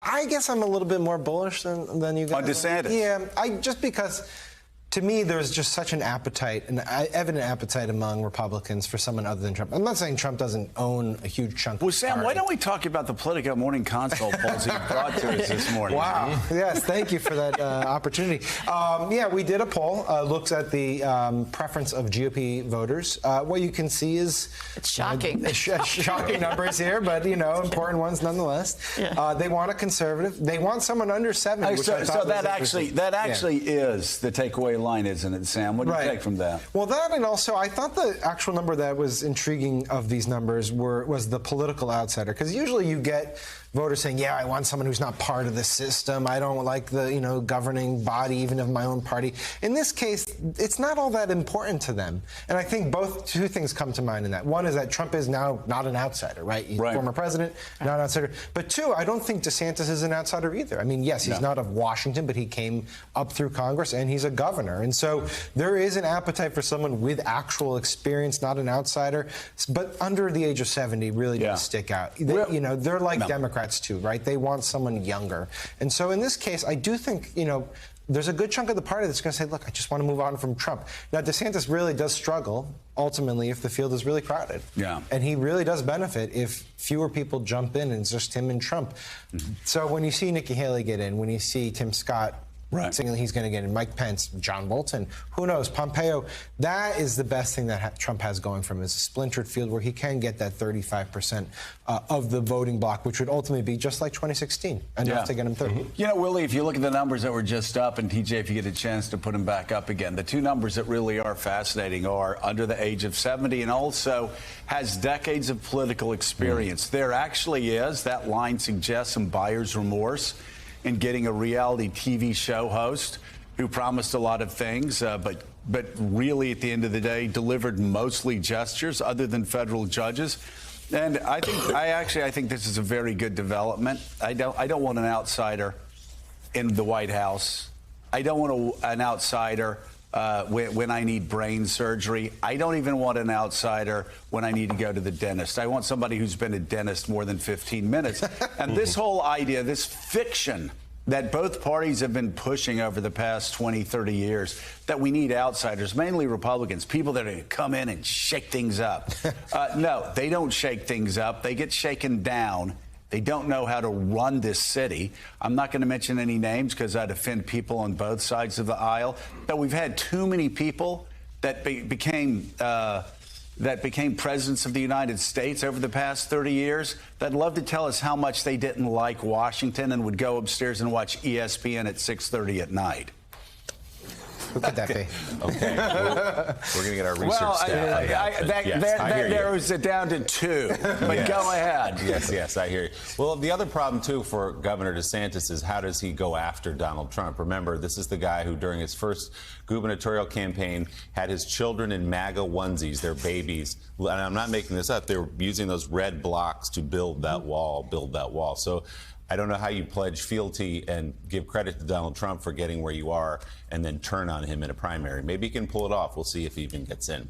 I guess I'm a little bit more bullish than you guys. On DeSantis? Yeah, just because to me there's just such an appetite, an evident appetite among Republicans for someone other than Trump. I'm not saying Trump doesn't own a huge chunk of the Sam, party. why don't we talk about the Politico Morning Consult polls that you brought to us this morning? Wow. Yes, thank you for that opportunity. Yeah, we did a poll, looks at the preference of GOP voters. What you can see is... It's shocking. Shocking numbers here, but, important ones nonetheless. Yeah. They want a conservative. They want someone under 70, which I thought so that actually is the takeaway line, isn't it, Sam? What do you take from that? Well, that, and also I thought the actual number that was intriguing of these numbers was the political outsider, because usually you get voters saying, yeah, I want someone who's not part of the system. I don't like the governing body, even of my own party. In this case, it's not all that important to them. And I think two things come to mind in that. One is that Trump is now not an outsider, right? He's former president, not an outsider. But two, I don't think DeSantis is an outsider either. I mean, yes, he's not of Washington, but he came up through Congress and he's a governor. And so there is an appetite for someone with actual experience, not an outsider, but under the age of 70 really does stick out. They're like Democrats too, right? They want someone younger. And so in this case, I do think, there's a good chunk of the party that's going to say, look, I just want to move on from Trump. Now, DeSantis really does struggle, ultimately, if the field is really crowded. Yeah. And he really does benefit if fewer people jump in and it's just him and Trump. Mm-hmm. So when you see Nikki Haley get in, when you see Tim Scott saying he's going to get in, Mike Pence, John Bolton, who knows, Pompeo, that is the best thing that Trump has going from him, is a splintered field where he can get that 35% of the voting bloc, which would ultimately be just like 2016, enough to get him through. Mm-hmm. Willie, if you look at the numbers that were just up, and TJ, if you get a chance to put them back up again, the two numbers that really are fascinating are under the age of 70 and also has decades of political experience. There actually is, that line suggests, some buyer's remorse in getting a reality TV show host who promised a lot of things, but really at the end of the day delivered mostly gestures other than federal judges. And I think this is a very good development. I don't want an outsider in the White House. I don't want an outsider when I need brain surgery. I don't even want an outsider when I need to go to the dentist. I want somebody who's been a dentist more than 15 minutes. And this whole idea, this fiction that both parties have been pushing over the past 20, 30 years, that we need outsiders, mainly Republicans, people that are going to come in and shake things up. No, they don't shake things up. They get shaken down. They don't know how to run this city. I'm not going to mention any names because I'd offend people on both sides of the aisle. But we've had too many people that became presidents of the United States over the past 30 years that'd love to tell us how much they didn't like Washington and would go upstairs and watch ESPN at 6:30 at night. Who could that be? Okay. We're going to get our research staff. There was it down to two. But go ahead. Yes, I hear you. Well, the other problem, too, for Governor DeSantis is how does he go after Donald Trump? Remember, this is the guy who, during his first gubernatorial campaign, had his children in MAGA onesies, their babies. And I'm not making this up. They were using those red blocks to build that wall. So I don't know how you pledge fealty and give credit to Donald Trump for getting where you are and then turn on him in a primary. Maybe he can pull it off. We'll see if he even gets in.